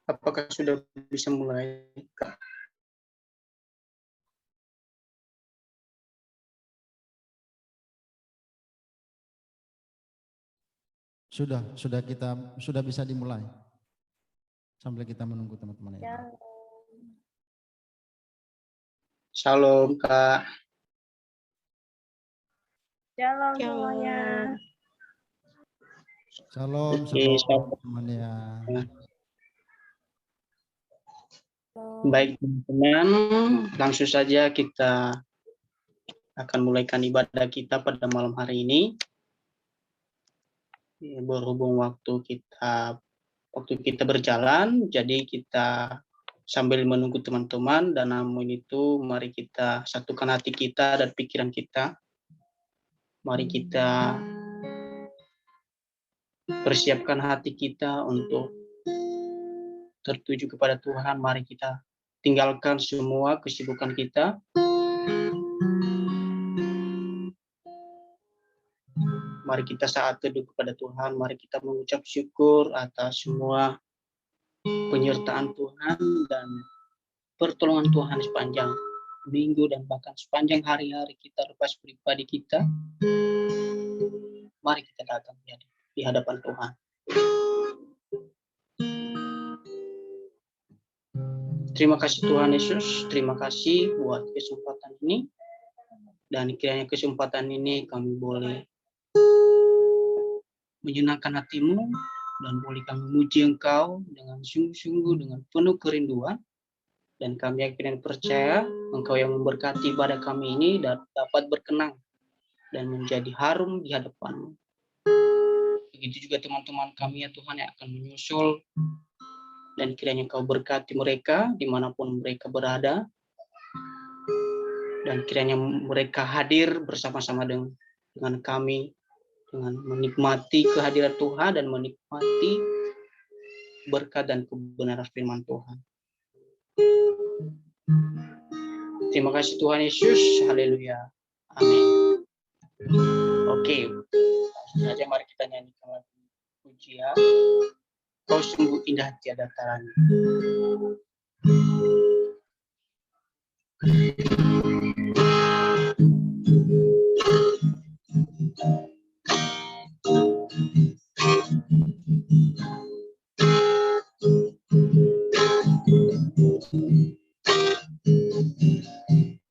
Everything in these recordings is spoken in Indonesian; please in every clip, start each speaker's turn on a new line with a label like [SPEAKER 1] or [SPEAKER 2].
[SPEAKER 1] Apakah sudah bisa mulai?
[SPEAKER 2] Sudah bisa dimulai. Sambil kita menunggu teman-teman ya.
[SPEAKER 1] Shalom, Kak.
[SPEAKER 3] Shalom semuanya.
[SPEAKER 2] Shalom,
[SPEAKER 1] Oke,
[SPEAKER 2] shalom semuanya.
[SPEAKER 1] Baik teman-teman, langsung saja kita akan mulaikan ibadah kita pada malam hari ini. Berhubung waktu kita berjalan, jadi kita sambil menunggu teman-teman, dan namun itu mari kita satukan hati kita dan pikiran kita. Mari kita persiapkan hati kita untuk tertuju kepada Tuhan. Mari kita tinggalkan semua kesibukan kita. Mari kita saat teduh kepada Tuhan, mari kita mengucap syukur atas semua penyertaan Tuhan dan pertolongan Tuhan sepanjang minggu dan bahkan sepanjang hari-hari kita lepas pribadi kita. Mari kita datang di hadapan Tuhan. Terima kasih Tuhan Yesus, terima kasih buat kesempatan ini. Dan kiranya kesempatan ini kami boleh menyenangkan hatimu dan boleh kami memuji Engkau dengan sungguh-sungguh, dengan penuh kerinduan. Dan kami yakin dan percaya Engkau yang memberkati ibadah kami ini dapat berkenan dan menjadi harum di hadapan-Mu. Begitu juga teman-teman kami ya Tuhan yang akan menyusul, dan kiranya Engkau berkati mereka dimanapun mereka berada, dan kiranya mereka hadir bersama-sama dengan kami, dengan menikmati kehadiran Tuhan dan menikmati berkat dan kebenaran firman Tuhan. Terima kasih Tuhan Yesus, haleluya, amin. Oke, langsung saja mari kita nyanyikan lagu pujian, Kau sungguh indah tiada taranya.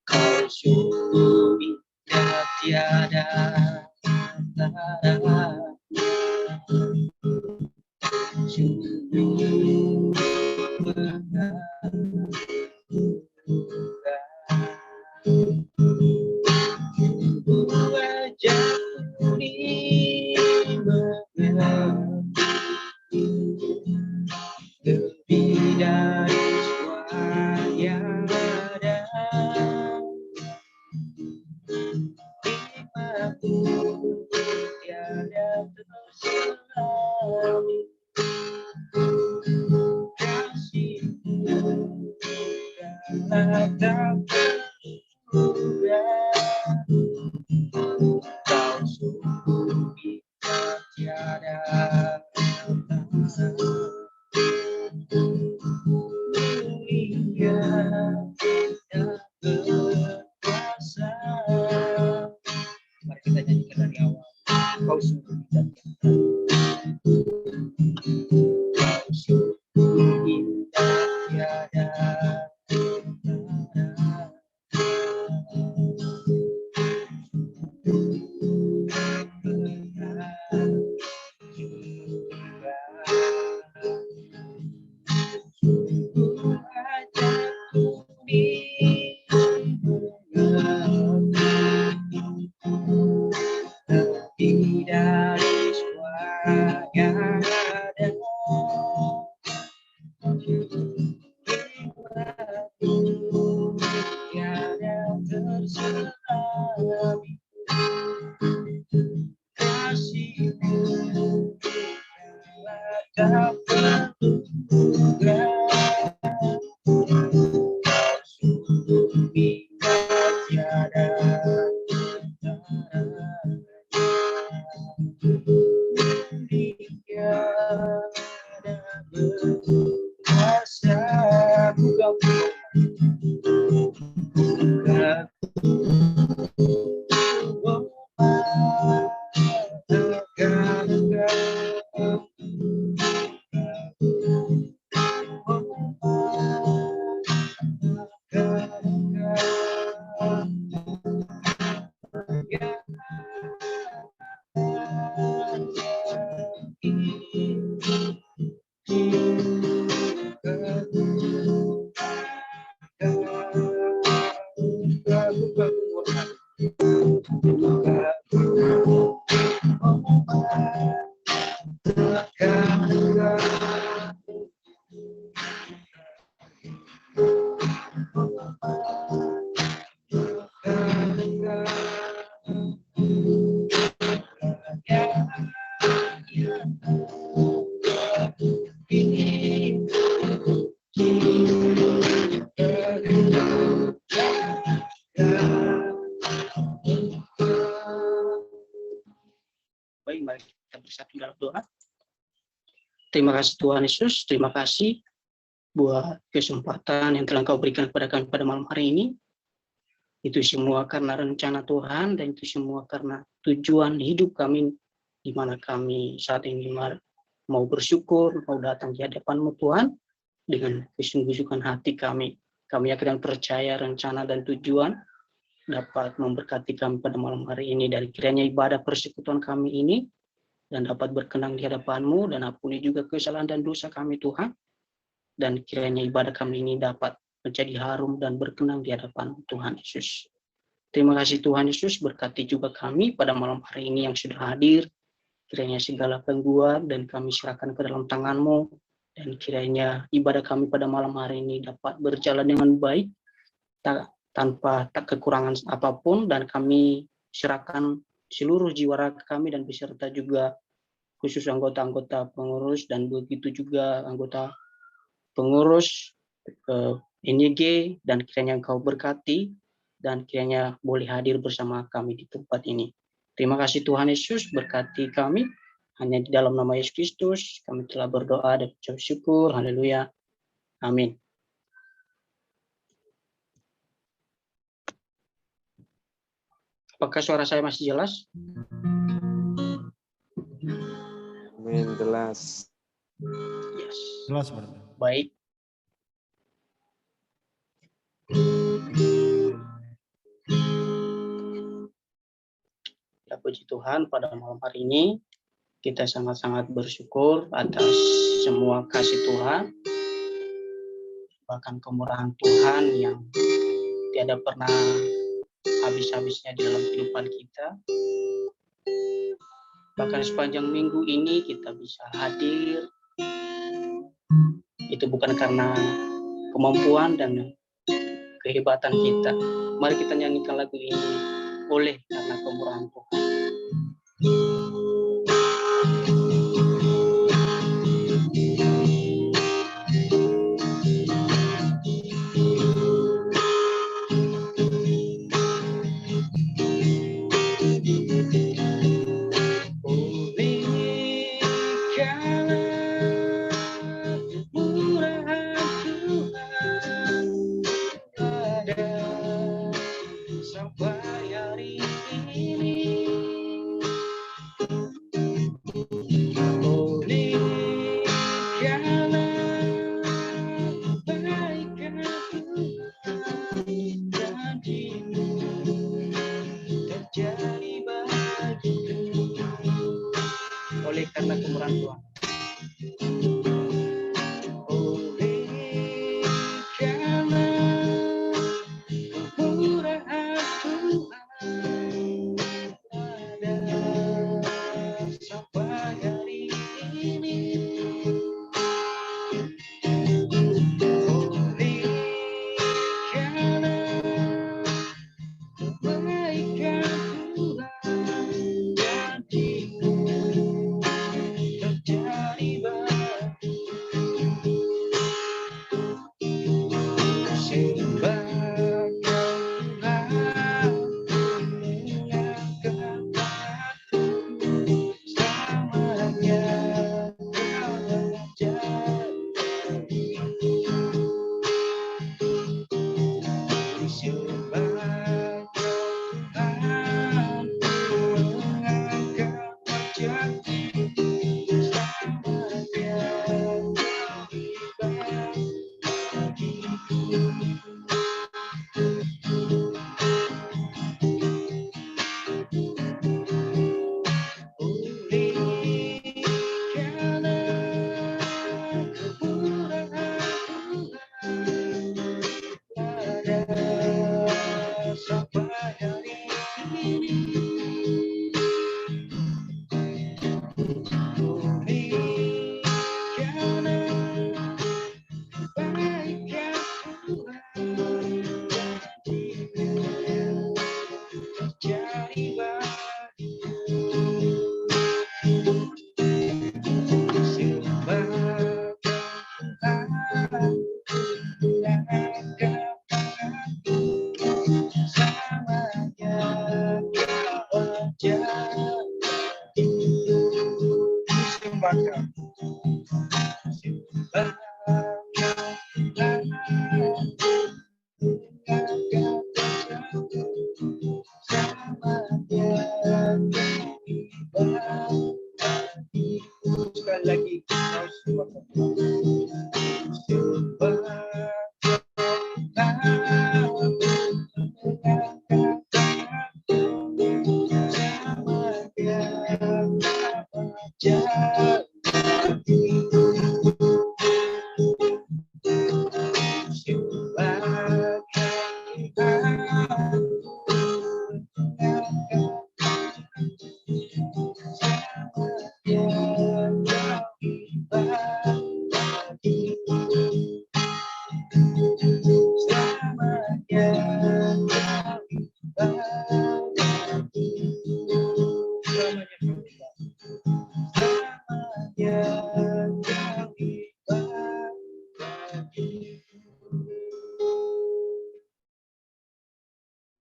[SPEAKER 1] Kau sungguh indah tiada taranya, sungguh wajahmu di mengerti lebih dari semua yang ada. Hikmatmu tiada tersalah, kasihmu tak terhingga. Kau sungguh indah tiada mulia dan berkuasa. Mari kita nyanyikan Baik, mari kita bersatu dalam doa. Terima kasih Tuhan Yesus, terima kasih buat kesempatan yang telah Engkau berikan kepada kami pada malam hari ini. Itu semua karena rencana Tuhan, dan itu semua karena tujuan hidup kami, di mana kami saat ini mau bersyukur, mau datang di hadapan-Mu Tuhan, dengan kesungguh-sungguhan hati kami. Kami yakin dan percaya rencana dan tujuan dapat memberkati kami pada malam hari ini, dari kiranya ibadah persekutuan kami ini dan dapat berkenan di hadapan-Mu, dan ampuni juga kesalahan dan dosa kami Tuhan, dan kiranya ibadah kami ini dapat menjadi harum dan berkenan di hadapan Tuhan Yesus. Terima kasih Tuhan Yesus, berkati juga kami pada malam hari ini yang sudah hadir. Kiranya segala gangguan dan kami serahkan ke dalam tangan-Mu, dan kiranya ibadah kami pada malam hari ini dapat berjalan dengan baik, tanpa kekurangan apapun, dan kami serahkan seluruh jiwa raga kami dan beserta juga khusus anggota-anggota pengurus dan begitu juga anggota pengurus NYG, dan kiranya Engkau berkati dan kiranya boleh hadir bersama kami di tempat ini. Terima kasih Tuhan Yesus, berkati kami. Hanya di dalam nama Yesus Kristus kami telah berdoa dan ucap syukur. Haleluya. Amin. Apakah suara saya masih jelas?
[SPEAKER 4] Amin, jelas.
[SPEAKER 1] Yes.
[SPEAKER 2] Jelas, Brother.
[SPEAKER 1] Baik. Ya, puji Tuhan, pada malam hari ini kita sangat-sangat bersyukur atas semua kasih Tuhan, bahkan kemurahan Tuhan yang tiada pernah habis-habisnya di dalam kehidupan kita. Bahkan sepanjang minggu ini kita bisa hadir, itu bukan karena kemampuan dan kehebatan kita. Mari kita nyanyikan lagu ini, oleh karena kemurahan Tuhan. Oleh karena kemurahan Tuhan.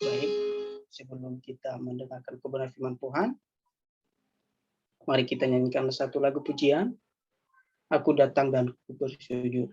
[SPEAKER 1] Baik, sebelum kita mendengarkan kebenaran firman Tuhan, mari kita nyanyikan satu lagu pujian. Aku datang dan ku bersujud.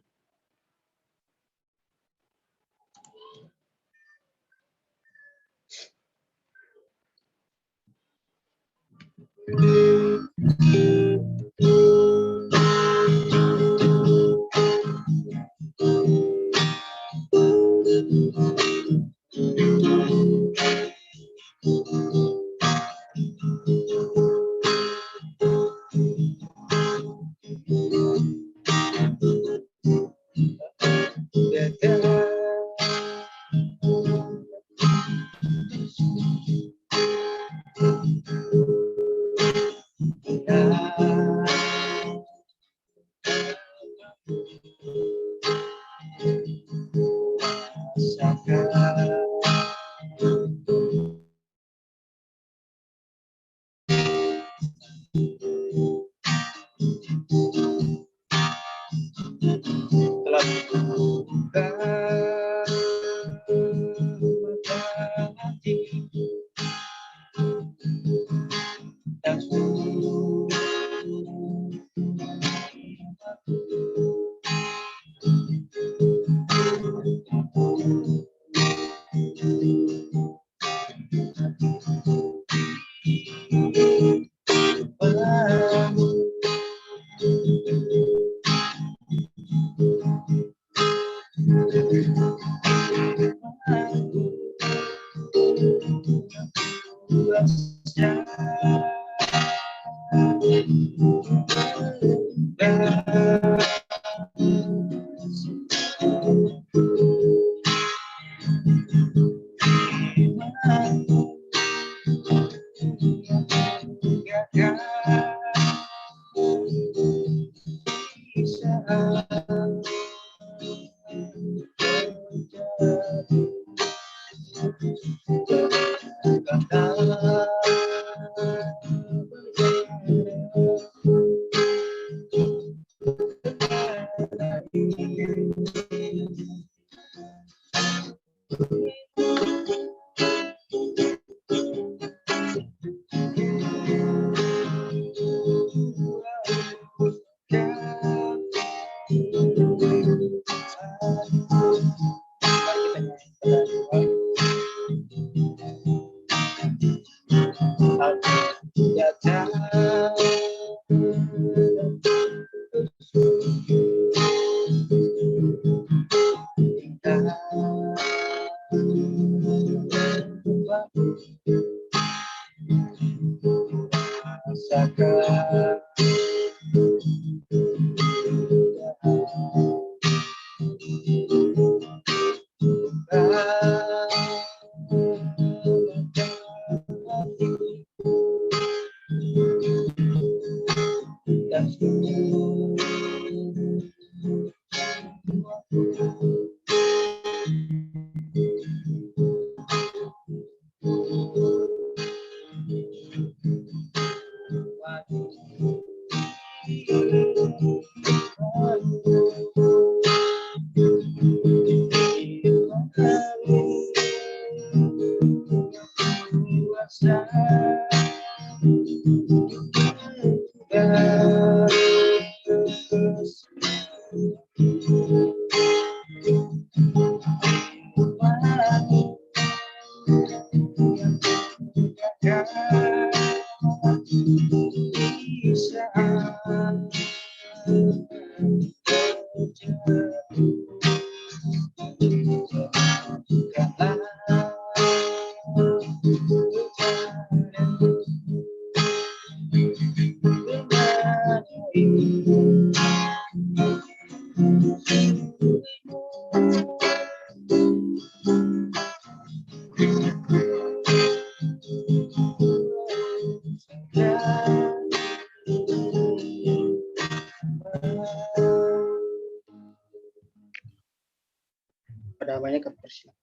[SPEAKER 1] Pada banyak kepercayaan.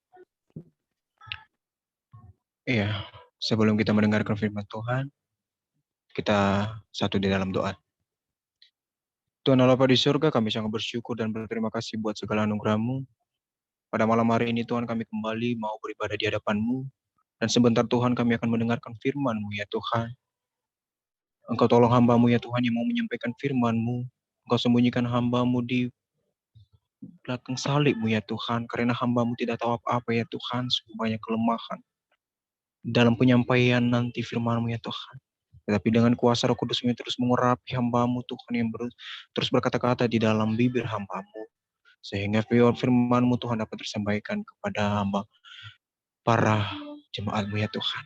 [SPEAKER 5] Iya, sebelum kita mendengarkan firman Tuhan, kita satu di dalam doa. Tuhan Allah Bapa di surga, kami sangat bersyukur dan berterima kasih buat segala anugerah-Mu. Pada malam hari ini Tuhan kami kembali mau beribadah di hadapan-Mu. Dan sebentar Tuhan kami akan mendengarkan firman-Mu ya Tuhan. Engkau tolong hamba-Mu ya Tuhan yang mau menyampaikan firman-Mu. Engkau sembunyikan hamba-Mu di belakang salib-Mu ya Tuhan. Karena hamba-Mu tidak tahu apa-apa ya Tuhan. Sungguh banyak kelemahan dalam penyampaian nanti firman-Mu ya Tuhan. Tetapi dengan kuasa Roh Kudus-Mu yang terus mengurapi hamba-Mu Tuhan yang terus berkata-kata di dalam bibir hamba-Mu. Sehingga firman-Mu Tuhan dapat tersampaikan kepada hamba para jemaat-Mu ya Tuhan.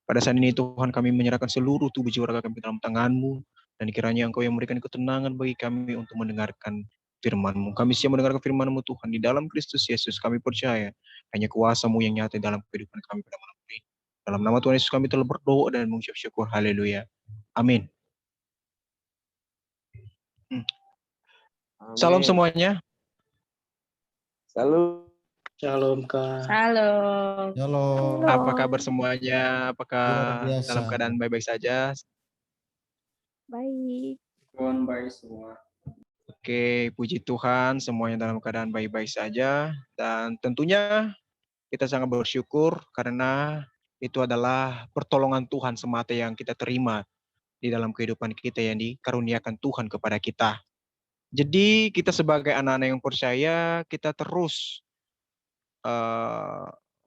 [SPEAKER 5] Pada saat ini Tuhan kami menyerahkan seluruh tubuh jiwa raga kami dalam tangan-Mu. Dan kiranya Engkau yang memberikan ketenangan bagi kami untuk mendengarkan firman-Mu. Kami siap mendengarkan firman-Mu Tuhan. Di dalam Kristus Yesus kami percaya hanya kuasa-Mu yang nyata dalam kehidupan kami pada malam ini. Dalam nama Tuhan Yesus kami telah berdoa dan mengucap syukur. Haleluya. Amin. Salam
[SPEAKER 4] Amin.
[SPEAKER 5] semuanya.
[SPEAKER 4] Salam.
[SPEAKER 1] Shalom, Kak.
[SPEAKER 3] Halo.
[SPEAKER 2] Halo.
[SPEAKER 5] Apa kabar semuanya?
[SPEAKER 2] Luar
[SPEAKER 5] Apakah
[SPEAKER 2] biasa.
[SPEAKER 5] dalam keadaan baik-baik saja?
[SPEAKER 3] Baik.
[SPEAKER 1] Tuhan baik semua.
[SPEAKER 5] Oke, puji Tuhan semuanya dalam keadaan baik-baik saja. Dan tentunya kita sangat bersyukur karena itu adalah pertolongan Tuhan semata yang kita terima di dalam kehidupan kita yang dikaruniakan Tuhan kepada kita. Jadi kita sebagai anak-anak yang percaya, kita terus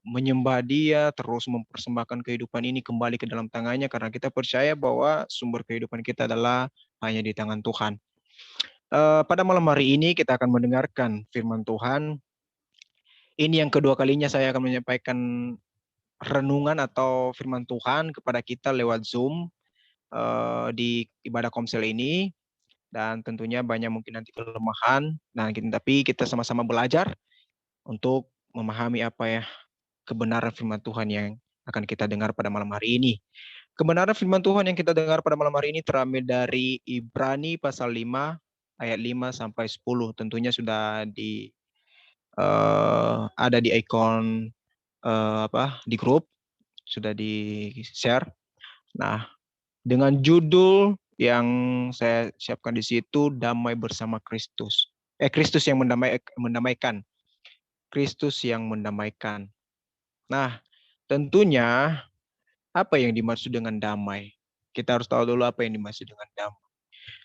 [SPEAKER 5] menyembah Dia, terus mempersembahkan kehidupan ini kembali ke dalam tangannya karena kita percaya bahwa sumber kehidupan kita adalah hanya di tangan Tuhan. Pada malam hari ini kita akan mendengarkan firman Tuhan. Ini yang kedua kalinya saya akan menyampaikan renungan atau firman Tuhan kepada kita lewat Zoom di ibadah komsel ini. Dan tentunya banyak mungkin nanti kelemahan. Tapi kita sama-sama belajar untuk memahami apa ya kebenaran firman Tuhan yang akan kita dengar pada malam hari ini. Kebenaran firman Tuhan yang kita dengar pada malam hari ini terambil dari Ibrani pasal 5 ayat 5 sampai 10. Tentunya sudah ada di ikon di grup, sudah di-share. Nah, dengan judul yang saya siapkan di situ, Damai Bersama Kristus. Kristus yang mendamaikan. Kristus yang mendamaikan. Nah, tentunya apa yang dimaksud dengan damai? Kita harus tahu dulu apa yang dimaksud dengan damai.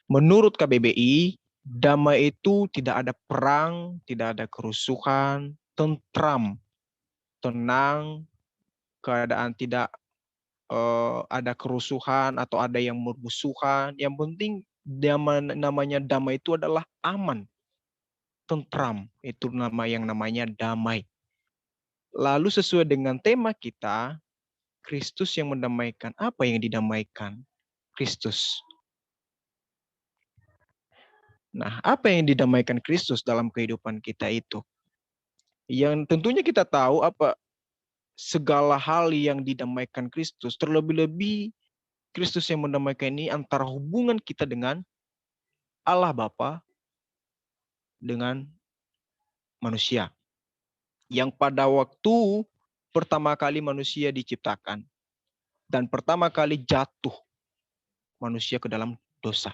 [SPEAKER 5] Menurut KBBI, damai itu tidak ada perang, tidak ada kerusuhan, tentram, tenang, keadaan tidak ada kerusuhan atau ada yang bermusuhan. Yang penting namanya damai itu adalah aman, tentram. Itu nama yang namanya damai. Lalu sesuai dengan tema kita, Kristus yang mendamaikan. Apa yang didamaikan? Kristus. Nah, apa yang didamaikan Kristus dalam kehidupan kita itu? Yang tentunya kita tahu apa segala hal yang didamaikan Kristus, terlebih-lebih Kristus yang mendamaikan ini antara hubungan kita dengan Allah Bapa dengan manusia. Yang pada waktu pertama kali manusia diciptakan dan pertama kali jatuh manusia ke dalam dosa.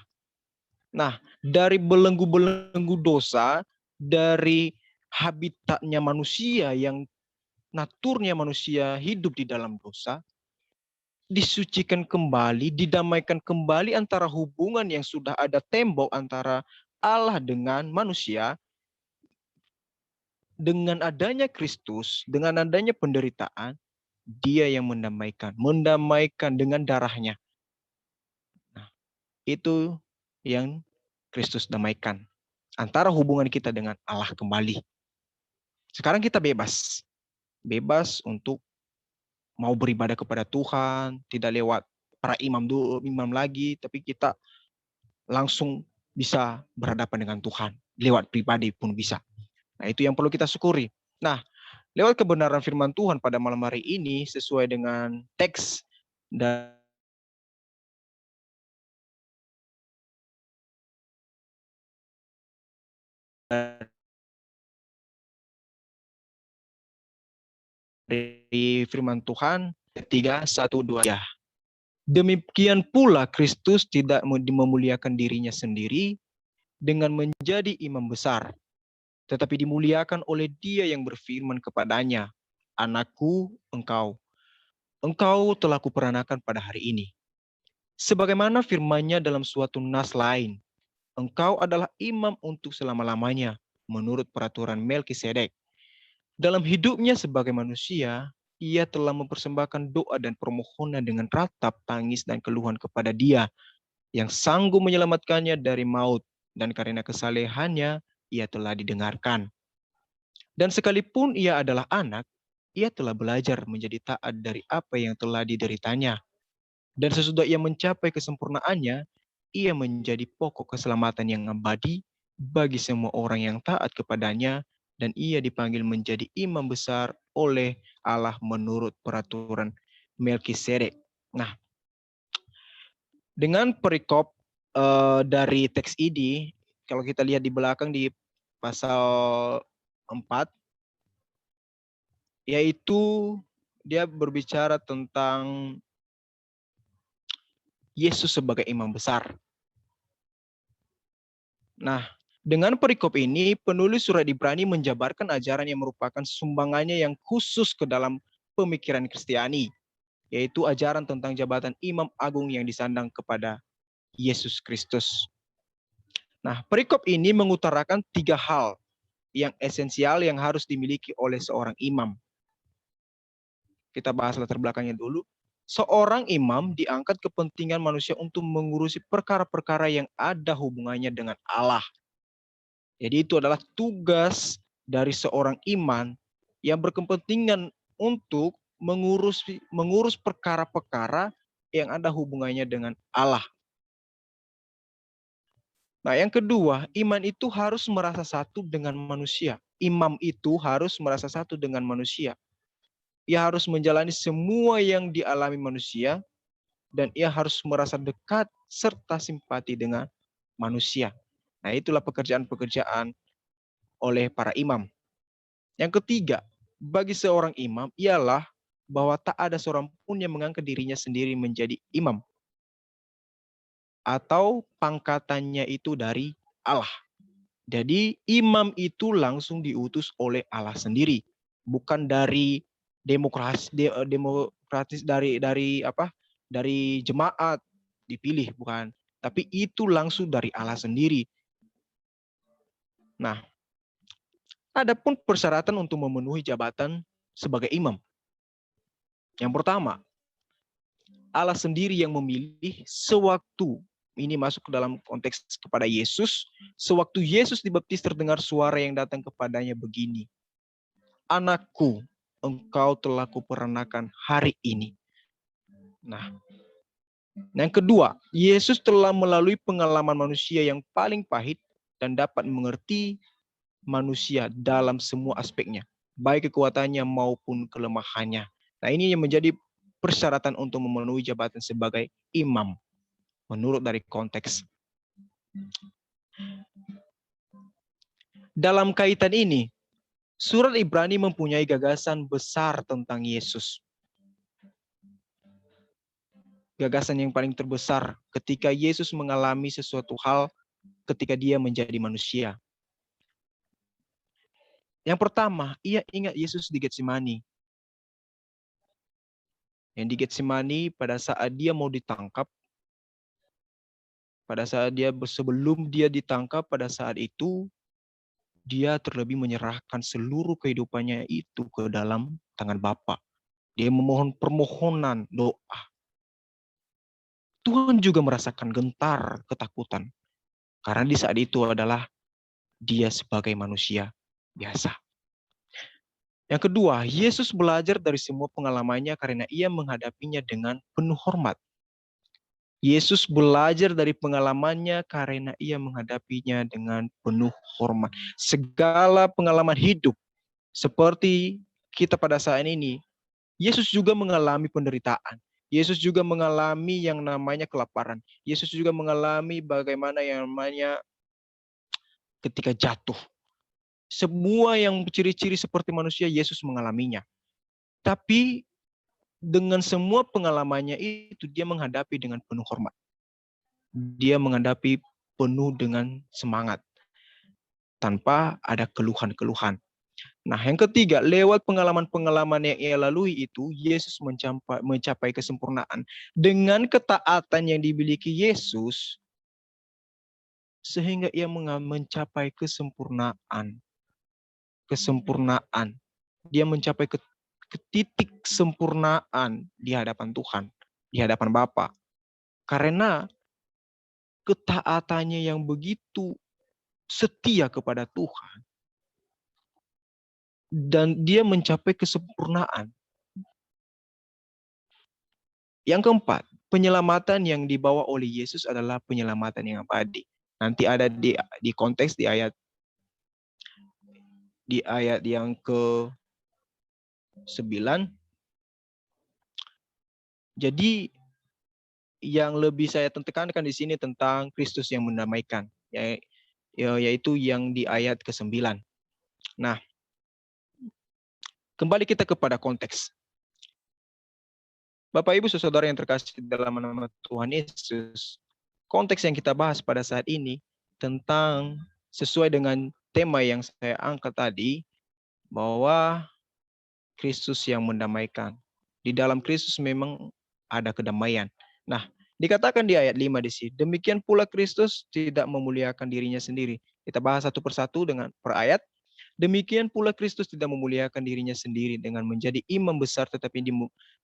[SPEAKER 5] Nah, dari belenggu-belenggu dosa, dari habitatnya manusia yang naturnya manusia hidup di dalam dosa, disucikan kembali, didamaikan kembali antara hubungan yang sudah ada tembok antara Allah dengan manusia. Dengan adanya Kristus, dengan adanya penderitaan, Dia yang mendamaikan dengan darahnya. Nah, itu yang Kristus damaikan. Antara hubungan kita dengan Allah kembali. Sekarang kita bebas. Bebas untuk mau beribadah kepada Tuhan, tidak lewat para imam lagi, tapi kita langsung bisa berhadapan dengan Tuhan. Lewat pribadi pun bisa. Nah, itu yang perlu kita syukuri. Nah, lewat kebenaran firman Tuhan pada malam hari ini, sesuai dengan teks dari firman Tuhan 3:1-2. Ya. Demikian pula Kristus tidak memuliakan dirinya sendiri dengan menjadi imam besar, tetapi dimuliakan oleh Dia yang berfirman kepadanya, "Anakku, engkau engkau telah kuperanakan pada hari ini. Sebagaimana firman-Nya dalam suatu nas lain, engkau adalah imam untuk selama-lamanya, menurut peraturan Melkisedek. Dalam hidupnya sebagai manusia, ia telah mempersembahkan doa dan permohonan dengan ratap, tangis, dan keluhan kepada Dia yang sanggup menyelamatkannya dari maut, dan karena kesalehannya, ia telah didengarkan. Dan sekalipun ia adalah anak, ia telah belajar menjadi taat dari apa yang telah dideritanya. Dan sesudah ia mencapai kesempurnaannya, ia menjadi pokok keselamatan yang abadi bagi semua orang yang taat kepadanya, dan ia dipanggil menjadi imam besar oleh Allah menurut peraturan Melkisedek. Nah, dengan perikop dari teks ini, kalau kita lihat di belakang di pasal 4, yaitu dia berbicara tentang Yesus sebagai imam besar. Nah, dengan perikop ini, penulis surat Ibrani menjabarkan ajaran yang merupakan sumbangannya yang khusus ke dalam pemikiran Kristiani, yaitu ajaran tentang jabatan imam agung yang disandang kepada Yesus Kristus. Nah, perikop ini mengutarakan 3 hal yang esensial yang harus dimiliki oleh seorang imam. Kita bahas latar belakangnya dulu. Seorang imam diangkat kepentingan manusia untuk mengurusi perkara-perkara yang ada hubungannya dengan Allah. Jadi itu adalah tugas dari seorang imam yang berkepentingan untuk mengurus perkara-perkara yang ada hubungannya dengan Allah. Nah, yang kedua, iman itu harus merasa satu dengan manusia. Imam itu harus merasa satu dengan manusia. Ia harus menjalani semua yang dialami manusia, dan ia harus merasa dekat serta simpati dengan manusia. Nah, itulah pekerjaan-pekerjaan oleh para imam. Yang ketiga, bagi seorang imam ialah bahwa tak ada seorang pun yang mengangkat dirinya sendiri menjadi imam, atau pangkatannya itu dari Allah. Jadi imam itu langsung diutus oleh Allah sendiri, bukan dari demokratis dari jemaat dipilih, bukan, tapi itu langsung dari Allah sendiri. Nah, adapun persyaratan untuk memenuhi jabatan sebagai imam. Yang pertama, Allah sendiri yang memilih sewaktu, ini masuk ke dalam konteks kepada Yesus, sewaktu Yesus dibaptis terdengar suara yang datang kepadanya begini, "Anakku, engkau telah kuperanakan hari ini." Nah, yang kedua, Yesus telah melalui pengalaman manusia yang paling pahit dan dapat mengerti manusia dalam semua aspeknya, baik kekuatannya maupun kelemahannya. Nah, ini yang menjadi persyaratan untuk memenuhi jabatan sebagai imam, menurut dari konteks. Dalam kaitan ini, surat Ibrani mempunyai gagasan besar tentang Yesus. Gagasan yang paling terbesar ketika Yesus mengalami sesuatu hal ketika dia menjadi manusia. Yang pertama, ia ingat Yesus di Getsemani. Yang di Getsemani pada saat dia mau ditangkap, sebelum dia ditangkap, pada saat itu dia terlebih menyerahkan seluruh kehidupannya itu ke dalam tangan Bapa. Dia memohon permohonan doa. Tuhan juga merasakan gentar, ketakutan. Karena di saat itu adalah dia sebagai manusia biasa. Yang kedua, Yesus belajar dari semua pengalamannya karena ia menghadapinya dengan penuh hormat. Yesus belajar dari pengalamannya karena ia menghadapinya dengan penuh hormat. Segala pengalaman hidup seperti kita pada saat ini, Yesus juga mengalami penderitaan. Yesus juga mengalami yang namanya kelaparan. Yesus juga mengalami bagaimana yang namanya ketika jatuh. Semua yang ciri-ciri seperti manusia, Yesus mengalaminya. Tapi dengan semua pengalamannya itu, dia menghadapi dengan penuh hormat. Dia menghadapi penuh dengan semangat, tanpa ada keluhan-keluhan. Nah, yang ketiga, lewat pengalaman-pengalaman yang ia lalui itu, Yesus mencapai kesempurnaan. Dengan ketaatan yang dimiliki Yesus, sehingga ia mencapai kesempurnaan. Kesempurnaan. Dia mencapai ke titik sempurnaan di hadapan Tuhan, di hadapan Bapa. Karena ketaatannya yang begitu setia kepada Tuhan, dan dia mencapai kesempurnaan. Yang keempat, penyelamatan yang dibawa oleh Yesus adalah penyelamatan yang abadi. Nanti ada di konteks di ayat yang ke-9. Jadi yang lebih saya tekankan di sini tentang Kristus yang mendamaikan, yaitu yang di ayat ke-9. Nah, kembali kita kepada konteks. Bapak Ibu Saudara yang terkasih dalam nama Tuhan Yesus, konteks yang kita bahas pada saat ini tentang sesuai dengan tema yang saya angkat tadi, bahwa Kristus yang mendamaikan. Di dalam Kristus memang ada kedamaian. Nah, dikatakan di ayat 5 di sini, demikian pula Kristus tidak memuliakan dirinya sendiri. Kita bahas satu persatu dengan per ayat. Demikian pula Kristus tidak memuliakan dirinya sendiri dengan menjadi imam besar, tetapi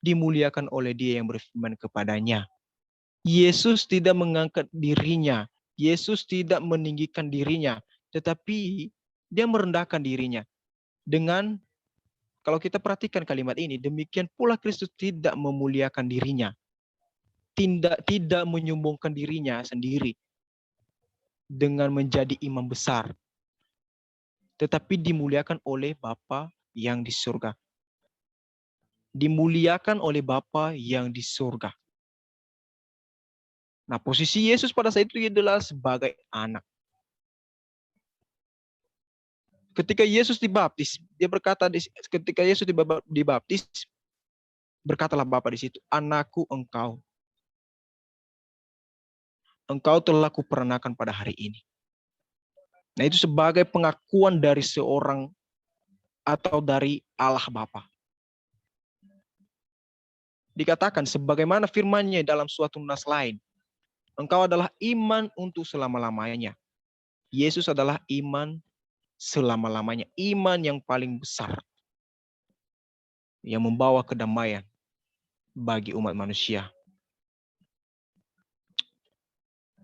[SPEAKER 5] dimuliakan oleh Dia yang berfirman kepadanya. Yesus tidak mengangkat dirinya, Yesus tidak meninggikan dirinya, tetapi Dia merendahkan dirinya. Dengan, kalau kita perhatikan kalimat ini, demikian pula Kristus tidak memuliakan dirinya, tidak menyombongkan dirinya sendiri dengan menjadi imam besar, tetapi dimuliakan oleh Bapa yang di surga. Dimuliakan oleh Bapa yang di surga. Nah, posisi Yesus pada saat itu adalah sebagai anak. Ketika Yesus dibaptis, dia berkata, ketika Yesus dibaptis, berkatalah Bapa di situ, anakku engkau. Engkau telah kuperanakan pada hari ini. Nah, itu sebagai pengakuan dari seorang atau dari Allah Bapa. Dikatakan sebagaimana firman-Nya dalam suatu nas lain, engkau adalah iman untuk selama-lamanya. Yesus adalah iman selama-lamanya, iman yang paling besar yang membawa kedamaian bagi umat manusia.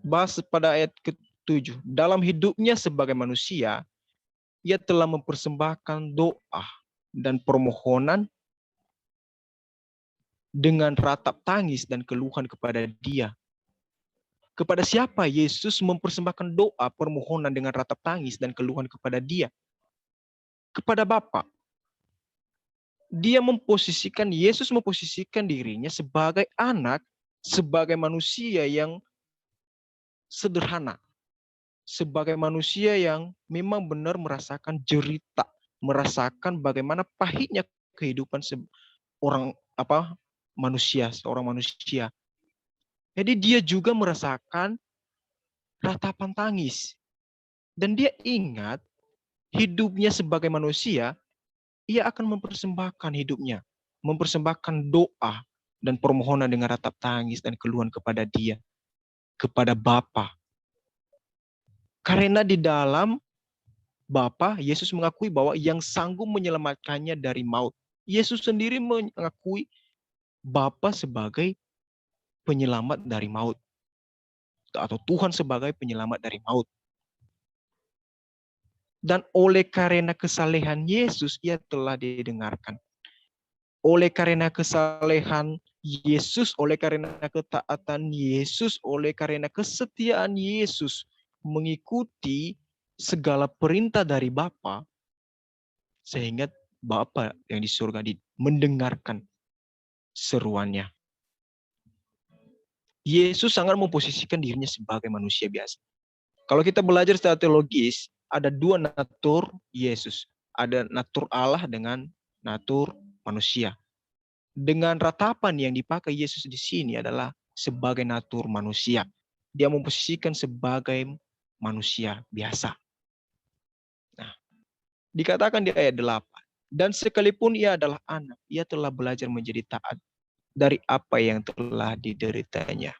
[SPEAKER 5] Bahas pada ayat ke-7, dalam hidupnya sebagai manusia, Ia telah mempersembahkan doa dan permohonan dengan ratap tangis dan keluhan kepada Dia. Kepada siapa Yesus mempersembahkan doa, permohonan dengan ratap tangis dan keluhan kepada Dia? Kepada Bapa. Yesus memposisikan dirinya sebagai anak, sebagai manusia yang sederhana, sebagai manusia yang memang benar merasakan jerita, merasakan bagaimana pahitnya kehidupan seorang manusia. Jadi dia juga merasakan ratapan tangis. Dan dia ingat hidupnya sebagai manusia, ia akan mempersembahkan hidupnya, mempersembahkan doa dan permohonan dengan ratap tangis dan keluhan kepada Dia, kepada Bapa. Karena di dalam Bapa, Yesus mengakui bahwa yang sanggup menyelamatkannya dari maut. Yesus sendiri mengakui Bapa sebagai penyelamat dari maut, atau Tuhan sebagai penyelamat dari maut. Dan oleh karena kesalehan Yesus, Ia telah didengarkan. Oleh karena kesalehan Yesus, oleh karena ketaatan Yesus, oleh karena kesetiaan Yesus mengikuti segala perintah dari Bapa, sehingga Bapa yang di surga mendengarkan seruannya. Yesus sangat memposisikan dirinya sebagai manusia biasa. Kalau kita belajar secara teologis, ada dua natur Yesus. Ada natur Allah dengan natur manusia. Dengan ratapan yang dipakai Yesus di sini adalah sebagai natur manusia. Dia memposisikan sebagai manusia biasa. Nah, Dikatakan di ayat 8. Dan sekalipun ia adalah anak, ia telah belajar menjadi taat dari apa yang telah dideritanya.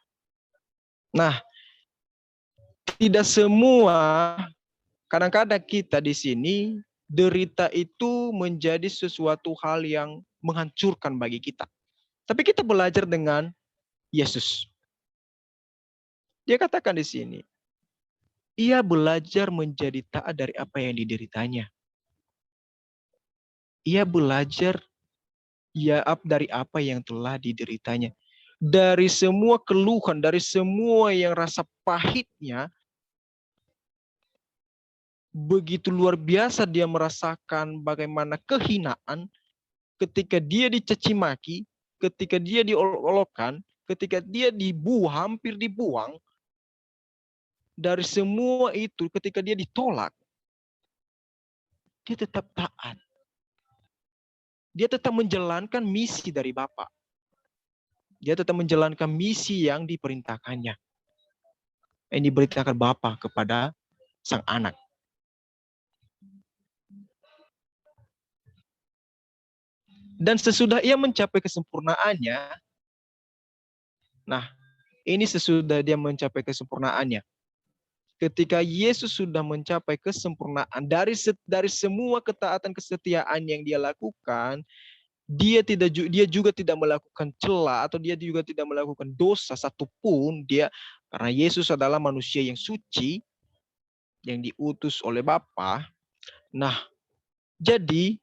[SPEAKER 5] Nah, tidak semua, kadang-kadang kita di sini, derita itu menjadi sesuatu hal yang menghancurkan bagi kita. Tapi kita belajar dengan Yesus. Dia katakan di sini, ia belajar menjadi taat dari apa yang dideritanya. Ia belajar dari apa yang telah dideritanya. Dari semua keluhan, dari semua yang rasa pahitnya, begitu luar biasa dia merasakan bagaimana kehinaan ketika dia dicaci maki, ketika dia diolok-olokkan, ketika dia hampir dibuang. Dari semua itu, ketika dia ditolak, dia tetap taat. Dia tetap menjalankan misi dari Bapa. Dia tetap menjalankan misi yang diperintahkannya. Yang diberitakan Bapa kepada sang anak. Dan sesudah ia mencapai kesempurnaannya, nah, ini sesudah dia mencapai kesempurnaannya. Ketika Yesus sudah mencapai kesempurnaan dari semua ketaatan kesetiaan yang dia lakukan, dia juga tidak melakukan celah atau dia juga tidak melakukan dosa satupun. Karena Yesus adalah manusia yang suci yang diutus oleh Bapa. Nah, jadi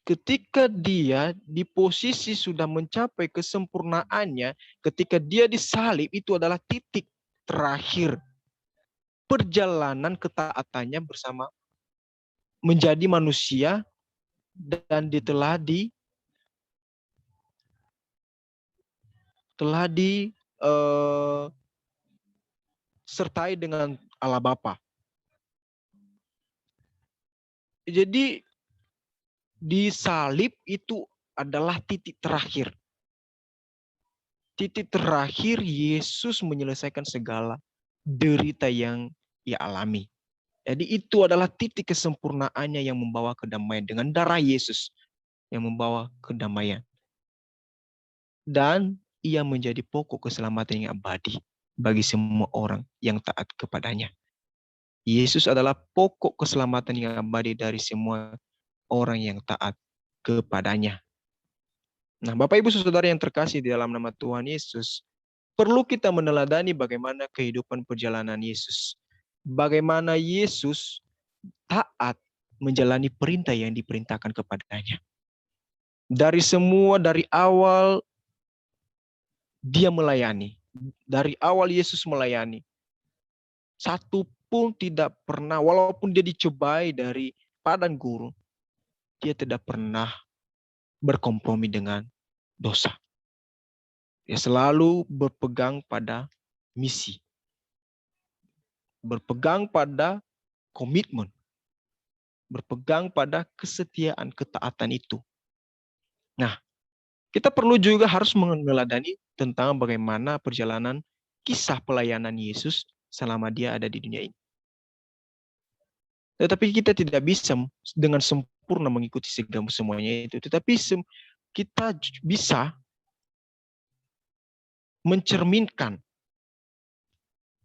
[SPEAKER 5] ketika dia di posisi sudah mencapai kesempurnaannya, ketika dia disalib, itu adalah titik terakhir perjalanan ketaatannya bersama menjadi manusia, dan telah sertai dengan Allah Bapa. Jadi disalib itu adalah titik terakhir. Titik terakhir Yesus menyelesaikan segala derita yang ia alami. Jadi itu adalah titik kesempurnaannya yang membawa kedamaian, dengan darah Yesus yang membawa kedamaian. Dan ia menjadi pokok keselamatan yang abadi bagi semua orang yang taat kepadanya. Yesus adalah pokok keselamatan yang abadi dari semua orang yang taat kepadanya. Nah, Bapak Ibu Saudara yang terkasih di dalam nama Tuhan Yesus, perlu kita meneladani bagaimana kehidupan perjalanan Yesus. Bagaimana Yesus taat menjalani perintah yang diperintahkan kepadanya. Dari awal dia melayani. Dari awal Yesus melayani. Satu pun tidak pernah, walaupun dia dicobai dari padang gurun, dia tidak pernah berkompromi dengan dosa. Dia selalu berpegang pada misi. Berpegang pada komitmen. Berpegang pada kesetiaan, ketaatan itu. Nah, kita perlu juga harus meneladani tentang bagaimana perjalanan kisah pelayanan Yesus selama dia ada di dunia ini. Tetapi kita tidak bisa dengan sempurna mengikuti segala semuanya itu. Tetapi kita bisa mencerminkan,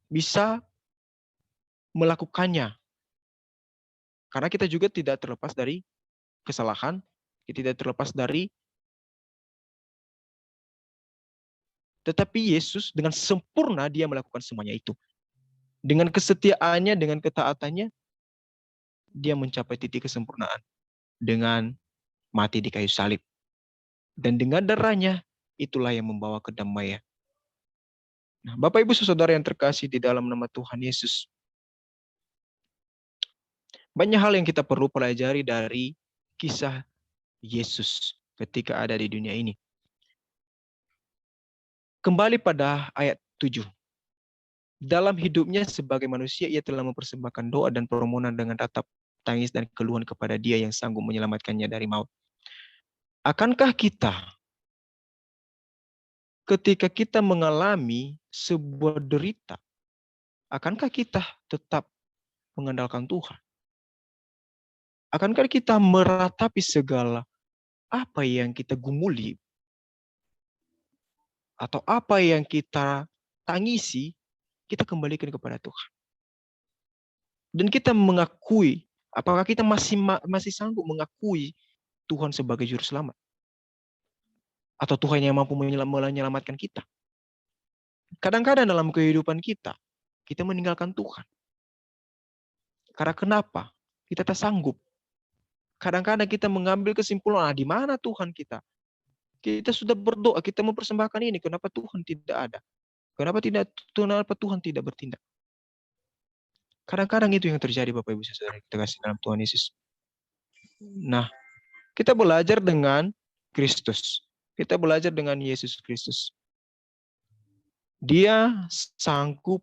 [SPEAKER 5] bisa melakukannya. Karena kita juga tidak terlepas dari kesalahan, kita tidak terlepas dari, tetapi Yesus dengan sempurna dia melakukan semuanya itu. Dengan kesetiaannya, dengan ketaatannya, dia mencapai titik kesempurnaan dengan mati di kayu salib. Dan dengan darahnya, itulah yang membawa kedamaian. Nah, Bapak Ibu Saudara yang terkasih di dalam nama Tuhan Yesus, banyak hal yang kita perlu pelajari dari kisah Yesus ketika ada di dunia ini. Kembali pada ayat 7. Dalam hidupnya sebagai manusia, ia telah mempersembahkan doa dan permohonan dengan ratap tangis dan keluhan kepada Dia yang sanggup menyelamatkannya dari maut. Akankah kita, ketika kita mengalami sebuah derita, akankah kita tetap mengandalkan Tuhan? Akankah kita meratapi segala apa yang kita gumuli atau apa yang kita tangisi, kita kembalikan kepada Tuhan. Dan kita mengakui, apakah kita masih sanggup mengakui Tuhan sebagai juru selamat? Atau Tuhan yang mampu menyelamatkan kita? Kadang-kadang dalam kehidupan kita meninggalkan Tuhan. Karena kenapa? Kita tak sanggup. Kadang-kadang kita mengambil kesimpulan, di mana Tuhan kita? Kita sudah berdoa, kita mempersembahkan ini, kenapa Tuhan tidak ada? Kenapa Tuhan tidak bertindak? Kadang-kadang itu yang terjadi, Bapak Ibu Saudara kita kasih dalam Tuhan Yesus. Nah, kita belajar dengan Kristus. Kita belajar dengan Yesus Kristus. Dia sanggup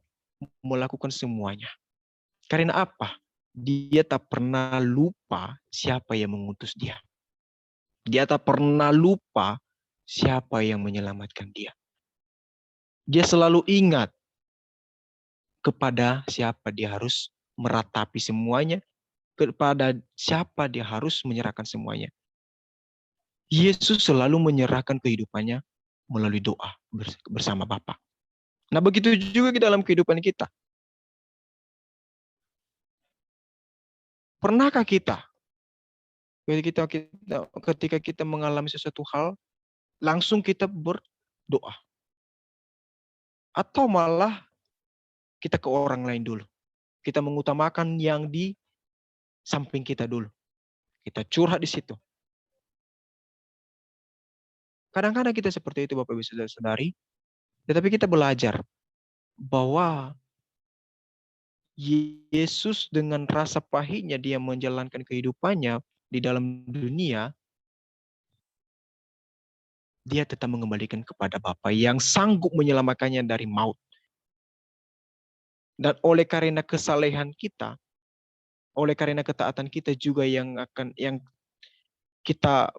[SPEAKER 5] melakukan semuanya. Karena apa? Dia tak pernah lupa siapa yang mengutus dia. Dia tak pernah lupa siapa yang menyelamatkan dia. Dia selalu ingat kepada siapa dia harus meratapi semuanya, kepada siapa dia harus menyerahkan semuanya. Yesus selalu menyerahkan kehidupannya melalui doa bersama Bapa. Nah, begitu juga dalam kehidupan kita. Pernahkah kita ketika kita mengalami sesuatu hal, langsung kita berdoa? Atau malah kita ke orang lain dulu? Kita mengutamakan yang di samping kita dulu. Kita curhat di situ. Kadang-kadang kita seperti itu, Bapak Ibu Saudara-saudari. Tetapi kita belajar bahwa Yesus dengan rasa pahitnya dia menjalankan kehidupannya di dalam dunia, dia tetap mengembalikan kepada Bapa yang sanggup menyelamatkannya dari maut. Dan oleh karena kesalehan kita, oleh karena ketaatan kita juga yang kita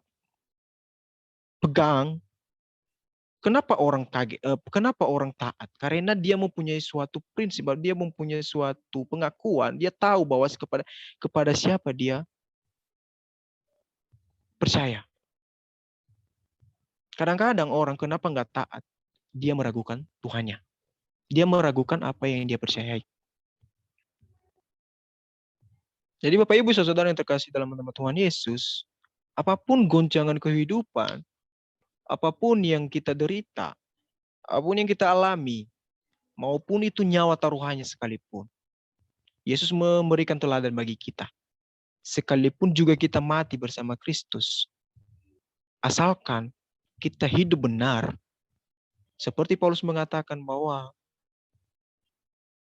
[SPEAKER 5] pegang, kenapa orang kaget? Kenapa orang taat? Karena dia mempunyai suatu prinsip, dia mempunyai suatu pengakuan, dia tahu bahwa kepada siapa dia percaya. Kadang-kadang orang kenapa nggak taat? Dia meragukan Tuhannya. Dia meragukan apa yang dia percayai. Jadi Bapak Ibu Saudara yang terkasih dalam nama Tuhan Yesus, apapun goncangan kehidupan, apapun yang kita derita, apapun yang kita alami, maupun itu nyawa taruhannya sekalipun, Yesus memberikan teladan bagi kita. Sekalipun juga kita mati bersama Kristus, asalkan kita hidup benar, seperti Paulus mengatakan bahwa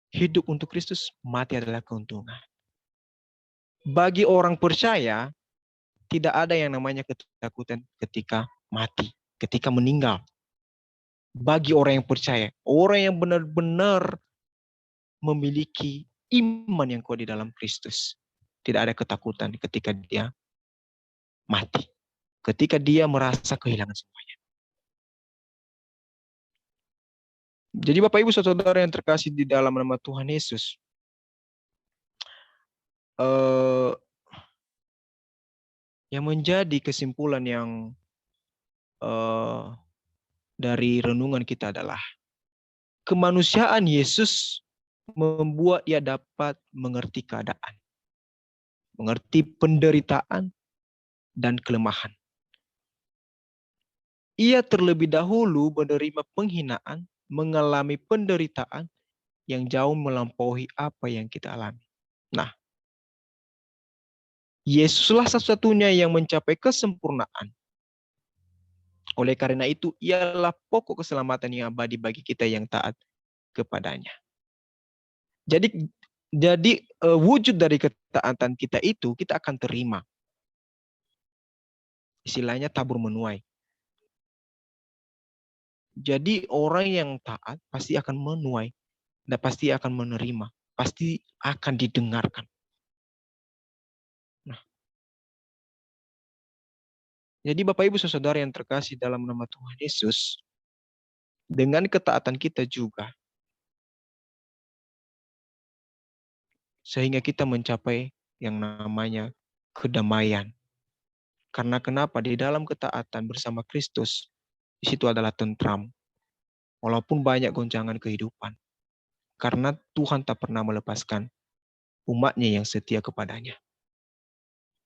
[SPEAKER 5] hidup untuk Kristus, mati adalah keuntungan. Bagi orang percaya, tidak ada yang namanya ketakutan ketika mati, ketika meninggal. Bagi orang yang percaya, orang yang benar-benar memiliki iman yang kuat di dalam Kristus, tidak ada ketakutan ketika dia mati, ketika dia merasa kehilangan semuanya. Jadi Bapak Ibu Saudara yang terkasih di dalam nama Tuhan Yesus, yang menjadi kesimpulan yang dari renungan kita adalah kemanusiaan Yesus membuat ia dapat mengerti keadaan, mengerti penderitaan dan kelemahan. Ia terlebih dahulu menerima penghinaan, mengalami penderitaan yang jauh melampaui apa yang kita alami. Nah, Yesuslah satu-satunya yang mencapai kesempurnaan. Oleh karena itu, ialah pokok keselamatan yang abadi bagi kita yang taat kepadanya. Jadi wujud dari ketaatan kita itu, kita akan terima. Istilahnya tabur menuai. Jadi orang yang taat pasti akan menuai dan pasti akan menerima, pasti akan didengarkan. Nah, jadi Bapak Ibu Saudara yang terkasih dalam nama Tuhan Yesus, dengan ketaatan kita juga, sehingga kita mencapai yang namanya kedamaian. Karena kenapa? Di dalam ketaatan bersama Kristus, di situ adalah tentram. Walaupun banyak goncangan kehidupan. Karena Tuhan tak pernah melepaskan umatnya yang setia kepadanya.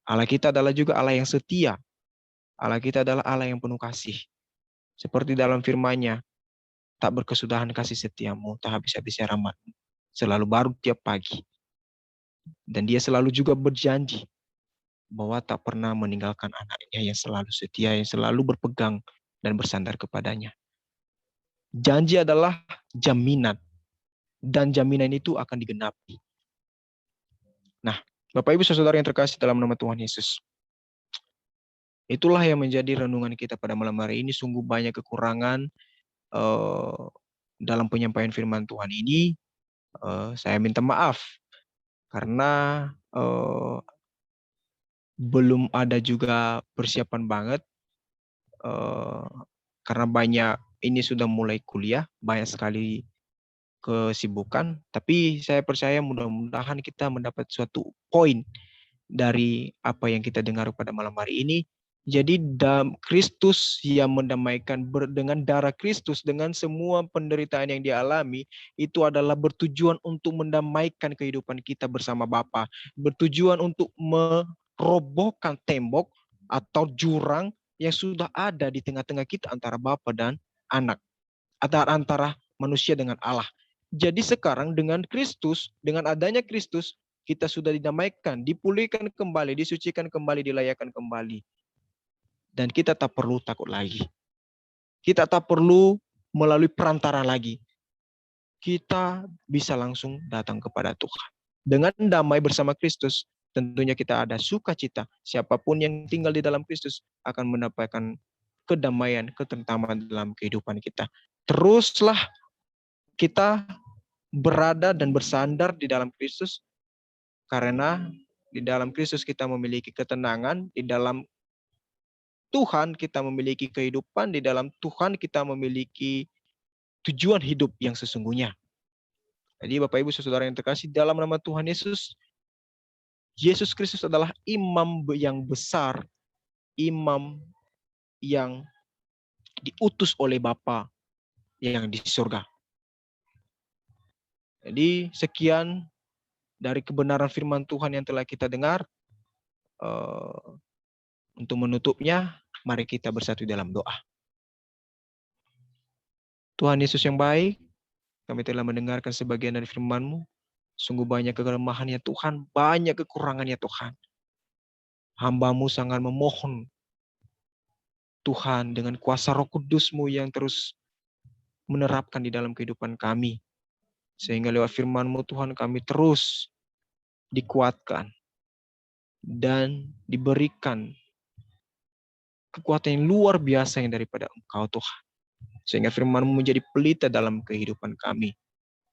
[SPEAKER 5] Allah kita adalah juga Allah yang setia. Allah kita adalah Allah yang penuh kasih. Seperti dalam firman-Nya, tak berkesudahan kasih setiamu, tak habis-habisnya rahmat-Mu. Selalu baru tiap pagi. Dan Dia selalu juga berjanji bahwa tak pernah meninggalkan anaknya yang selalu setia, yang selalu berpegang dan bersandar kepadanya. Janji adalah jaminan. Dan jaminan itu akan digenapi. Nah, Bapak Ibu Saudara yang terkasih dalam nama Tuhan Yesus. Itulah yang menjadi renungan kita pada malam hari ini. Sungguh banyak kekurangan dalam penyampaian firman Tuhan ini. Saya minta maaf. Karena belum ada juga persiapan banget. Karena banyak, ini sudah mulai kuliah. Banyak sekali kesibukan. Tapi saya percaya mudah-mudahan kita mendapat suatu poin dari apa yang kita dengar pada malam hari ini. Jadi Kristus yang mendamaikan dengan darah Kristus, dengan semua penderitaan yang dia alami, itu adalah bertujuan untuk mendamaikan kehidupan kita bersama Bapa, bertujuan untuk merobohkan tembok atau jurang yang sudah ada di tengah-tengah kita antara Bapa dan anak, antara manusia dengan Allah. Jadi sekarang dengan Kristus, dengan adanya Kristus, kita sudah didamaikan, dipulihkan kembali, disucikan kembali, dilayakkan kembali. Dan kita tak perlu takut lagi. Kita tak perlu melalui perantara lagi. Kita bisa langsung datang kepada Tuhan. Dengan damai bersama Kristus, tentunya kita ada sukacita. Siapapun yang tinggal di dalam Kristus akan mendapatkan kedamaian, ketentraman dalam kehidupan kita. Teruslah kita berada dan bersandar di dalam Kristus, karena di dalam Kristus kita memiliki ketenangan, di dalam Tuhan kita memiliki kehidupan, di dalam Tuhan kita memiliki tujuan hidup yang sesungguhnya. Jadi Bapak Ibu Saudara yang terkasih, dalam nama Tuhan Yesus, Yesus Kristus adalah imam yang besar, imam yang diutus oleh Bapa yang di surga. Jadi sekian dari kebenaran firman Tuhan yang telah kita dengar. Untuk menutupnya, mari kita bersatu dalam doa. Tuhan Yesus yang baik, kami telah mendengarkan sebagian dari firman-Mu. Sungguh banyak kelemahannya Tuhan, banyak kekurangannya Tuhan. Hamba-Mu sangat memohon Tuhan dengan kuasa Roh Kudus-Mu yang terus menerapkan di dalam kehidupan kami. Sehingga lewat firman-Mu Tuhan kami terus dikuatkan dan diberikan kekuatan yang luar biasa yang daripada Engkau Tuhan. Sehingga firman-Mu menjadi pelita dalam kehidupan kami.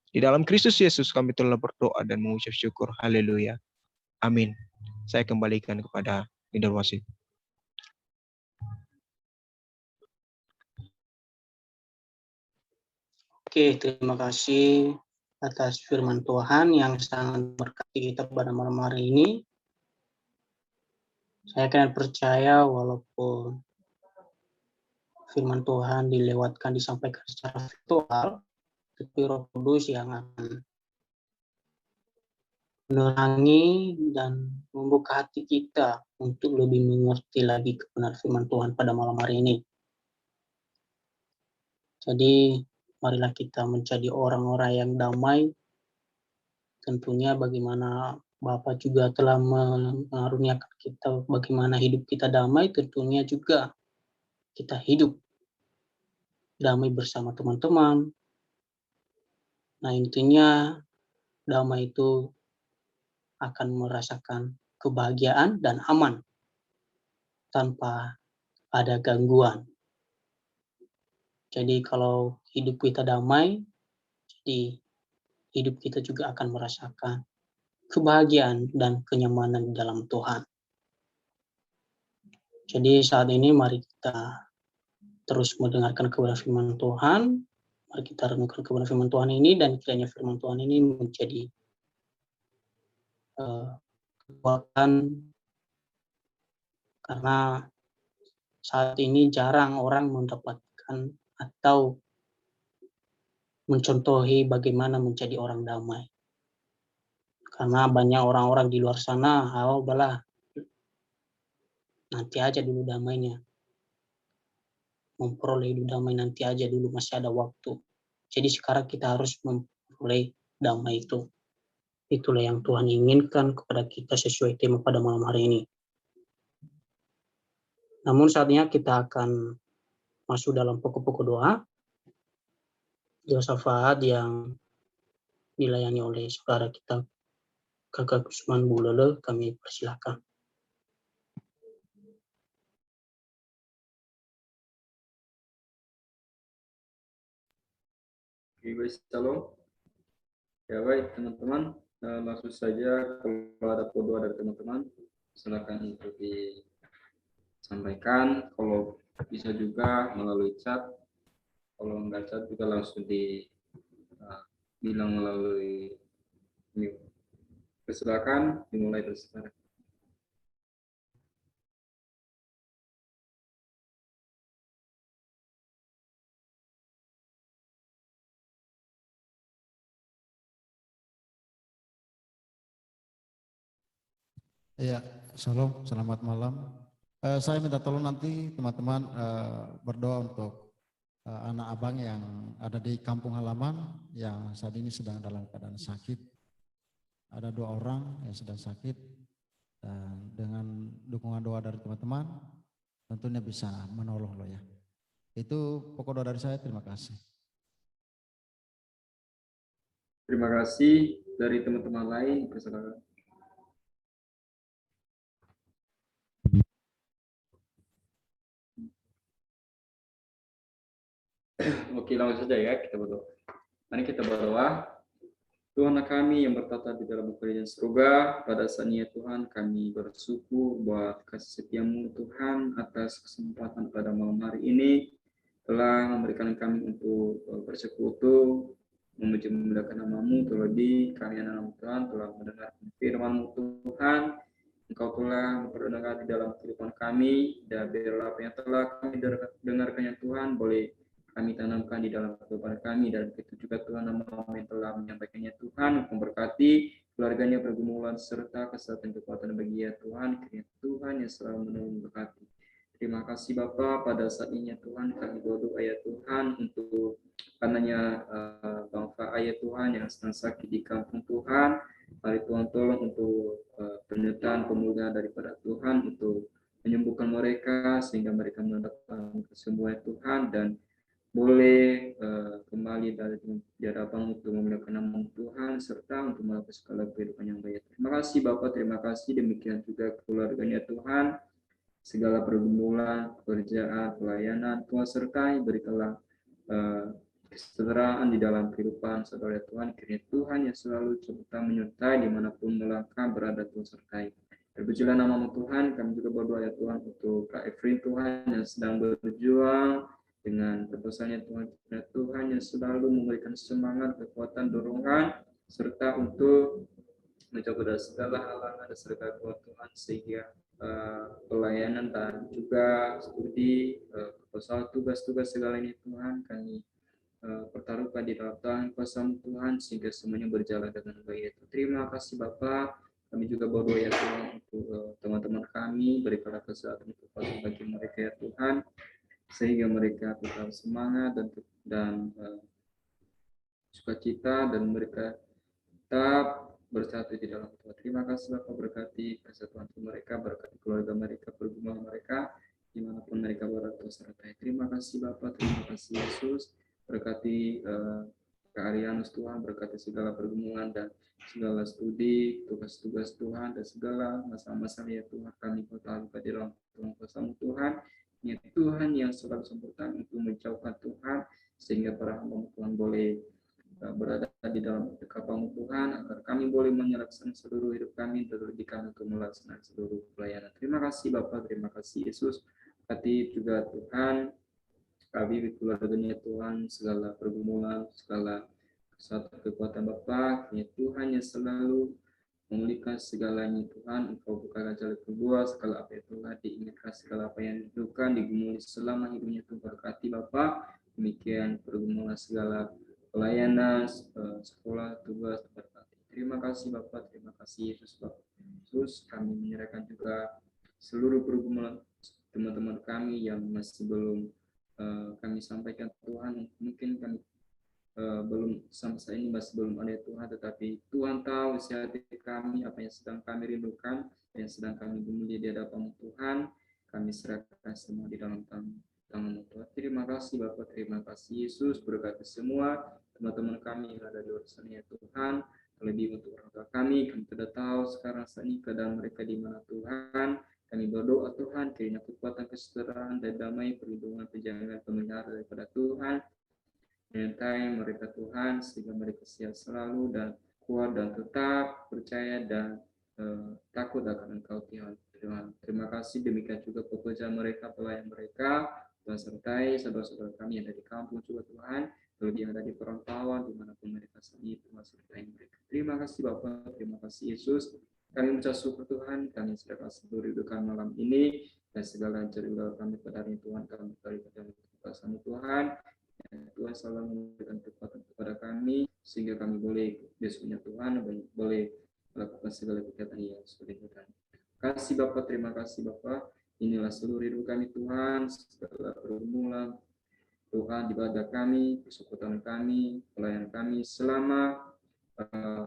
[SPEAKER 5] Di dalam Kristus Yesus kami telah berdoa dan mengucap syukur. Haleluya. Amin. Saya kembalikan kepada Leader Wasit.
[SPEAKER 1] Oke, terima kasih atas firman Tuhan yang sangat berkati kita pada malam hari ini. Saya akan percaya walaupun firman Tuhan dilewatkan, disampaikan secara virtual, tapi Roh Kudus yang akan menerangi dan membuka hati kita untuk lebih mengerti lagi kebenaran firman Tuhan pada malam hari ini. Jadi, marilah kita menjadi orang-orang yang damai. Tentunya bagaimana Bapak juga telah mengaruniakan kita bagaimana hidup kita damai, tentunya juga kita hidup damai bersama teman-teman. Nah, intinya damai itu akan merasakan kebahagiaan dan aman tanpa ada gangguan. Jadi kalau hidup kita damai, jadi hidup kita juga akan merasakan kebahagiaan dan kenyamanan di dalam Tuhan. Jadi saat ini mari kita terus mendengarkan kebenaran firman Tuhan. Mari kita renungkan kebenaran firman Tuhan ini, dan kiranya firman Tuhan ini menjadi kekuatan Karena saat ini jarang orang mendapatkan atau mencontohi bagaimana menjadi orang damai. Karena banyak orang-orang di luar sana, udahlah, nanti aja dulu damainya. Memperoleh hidup damai nanti aja dulu, masih ada waktu. Jadi sekarang kita harus memperoleh damai itu. Itulah yang Tuhan inginkan kepada kita sesuai tema pada malam hari ini. Namun saatnya kita akan masuk dalam pokok-pokok doa. Doa syafaat yang dilayani oleh saudara kita, Kakak Kusman Bulele, kami persilahkan.
[SPEAKER 6] Oke, guys, shalom. Ya baik teman-teman, langsung saja kalau ada doa dari teman-teman, silakan untuk disampaikan. Kalau bisa juga melalui chat, kalau enggak chat juga langsung bilang melalui mute. Silakan dimulai bersaudara.
[SPEAKER 2] Ya, shalom, selamat malam. Saya minta tolong nanti teman-teman berdoa untuk anak abang yang ada di kampung halaman yang saat ini sedang dalam keadaan sakit. Ada 2 orang yang sedang sakit, dan dengan dukungan doa dari teman-teman tentunya bisa menolong lo ya. Itu pokok doa dari saya, terima kasih.
[SPEAKER 6] Terima kasih. Dari teman-teman lain, silakan. Oke, langsung saja ya kita berdoa. Mari kita berdoa. Tuhan kami yang bertata di dalam kerajaan surga, pada saatnya Tuhan kami bersyukur buat kasih setiamu Tuhan atas kesempatan pada malam hari ini telah memberikan kami untuk bersekutu, memuji memuliakan namamu, terlebih kami anak Tuhan telah mendengar firman-Mu Tuhan. Engkau telah memperdengarkan di dalam kehidupan kami, dan biarlah apa yang telah kami dengarkannya Tuhan boleh kami tanamkan di dalam kehidupan kami, dan begitu juga Tuhan nama yang telah menyampaikannya Tuhan memberkati keluarganya, pergumulan serta kesehatan kekuatan bagi ya Tuhan, kiranya Tuhan yang selalu menolong memberkati. Terima kasih Bapa, pada saat ini Tuhan kami berdoa ya Tuhan untuk anaknya Bang Fa ya Tuhan yang sedang sakit di kampung Tuhan. Mari Tuhan tolong untuk penyertaan pemulihan daripada Tuhan untuk menyembuhkan mereka sehingga mereka mendapatkan kesembuhan Tuhan dan boleh kembali dari hadapan untuk memuliakan nama Tuhan serta untuk melakukan segala kehidupan yang baik. Terima kasih Bapak, terima kasih, demikian juga keluarganya Tuhan, segala pergumulan, pekerjaan, pelayanan Tuhan sertai, berikanlah kesejahteraan di dalam kehidupan saudara Tuhan, kiranya Tuhan yang selalu serta menyertai dimanapun melangkah berada Tuhan sertai. Terpujilah nama Tuhan, kami juga berdoa ya Tuhan untuk Kak Efrin Tuhan yang sedang berjuang dengan tebusannya Tuhan yang selalu memberikan semangat, kekuatan, dorongan, serta untuk mencoba dari segala halangan dan segala kuat Tuhan sehingga pelayanan dan juga studi, proposal, tugas-tugas segala ini Tuhan kami pertaruhkan di dalam tangan kuasa Tuhan sehingga semuanya berjalan dengan baik. Terima kasih Bapak. Kami juga berdoa ya Tuhan untuk teman-teman kami, berikanlah kesehatan kekuatan bagi mereka ya Tuhan, sehingga mereka tetap semangat dan sukacita dan mereka tetap bersatu di dalam Tuhan. Terima kasih Bapak, berkati kesatuan mereka, berkati keluarga mereka, pergumulan mereka, dimanapun mereka berada sertai. Terima kasih Bapak, terima kasih Yesus, berkati Kak Arianus Tuhan, berkati segala pergumulan dan segala studi, tugas-tugas Tuhan dan segala masalah-masalah ya Tuhan kami pertaruhkan di dalam kuasa Tuhan. Ya Tuhan yang selalu sempurna untuk menjauhkan Tuhan sehingga para hamba Tuhan boleh berada di dalam kapal Tuhan agar kami boleh menyelesaikan seluruh hidup kami terlebih kami untuk melaksanakan seluruh pelayanan. Terima kasih Bapak, terima kasih Yesus. Hati juga Tuhan kami keluarganya Tuhan, segala pergumulan, segala kesatuan kekuatan Bapak, ya Tuhan yang selalu memulihkan segalanya Tuhan. Engkau bukakan jalan keluar segala apa yang telah diingatkan, segala apa yang didudukan, digumuli selama hidupnya Tuhan. Berkati Bapak, demikian pergumulan segala pelayanan, sekolah, tugas, berkati. Terima kasih Bapak, terima kasih Yesus Bapak. Yesus, kami menyerahkan juga seluruh pergumulan teman-teman kami yang masih belum kami sampaikan Tuhan. Mungkin kami belum sampai saat ini masih belum ada Tuhan, tetapi Tuhan tahu isi hati kami, apa yang sedang kami rindukan, apa yang sedang kami gumuli di hadapan Tuhan. Kami serahkan semua di dalam tangan Tuhan. Terima kasih Bapak, terima kasih Yesus, berkati semua teman-teman kami yang ada di luar sana ya Tuhan. Terlebih untuk orang tua kami tidak tahu sekarang saat ini keadaan mereka di mana Tuhan. Kami berdoa Tuhan, kiranya kekuatan, kesejahteraan, dan damai, perlindungan, penjagaan, pemeliharaan daripada Tuhan menyertai mereka Tuhan, sehingga mereka sehat selalu dan kuat dan tetap percaya dan takut akan Engkau Tuhan. Terima kasih, demikian juga pekerjaan mereka, pelayan mereka, Tuhan sertai saudara-saudara kami yang ada di kampung juga Tuhan, terlebih yang ada di perantauan, dimanapun mereka saat ini, Tuhan sertai mereka. Terima kasih Bapak, terima kasih Yesus. Kami mengucap syukur Tuhan, kami serahkan seluruh hidupan malam ini, dan segala cerita kami pada hari Tuhan, kami berikan kepada Tuhan. Tuhan selalu memberikan kekuatan kepada kami sehingga kami boleh besoknya Tuhan boleh melakukan segala kegiatan yang sudah Tuhan. Kasih Bapak, terima kasih Bapak. Inilah seluruh hidup kami Tuhan, segala pergumulan Tuhan, ibadah kami, persekutuan kami, pelayanan kami selama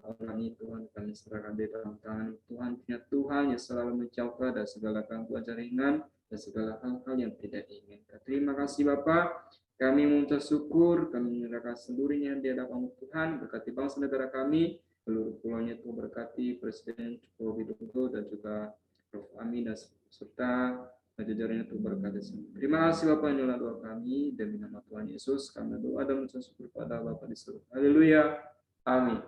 [SPEAKER 6] orang ini Tuhan, kami serahkan di dalam tangan Tuhan. Tuhan yang selalu mencapai dan segala gangguan jaringan dan segala hal-hal yang tidak diinginkan. Terima kasih Bapak. Kami mengucap syukur, kami menyerahkan seluruhnya di hadapan Tuhan, berkati bangsa negara kami, seluruh pulaunya Tuhan, berkati Presiden Joko Widodo dan juga Prof. Amin dan serta jajarannya Tuhan, berkati semua. Terima kasih Bapak, inilah doa kami demi nama Tuhan Yesus. Kami doa dan mengucap syukur pada Bapak di surga. Haleluya. Amin.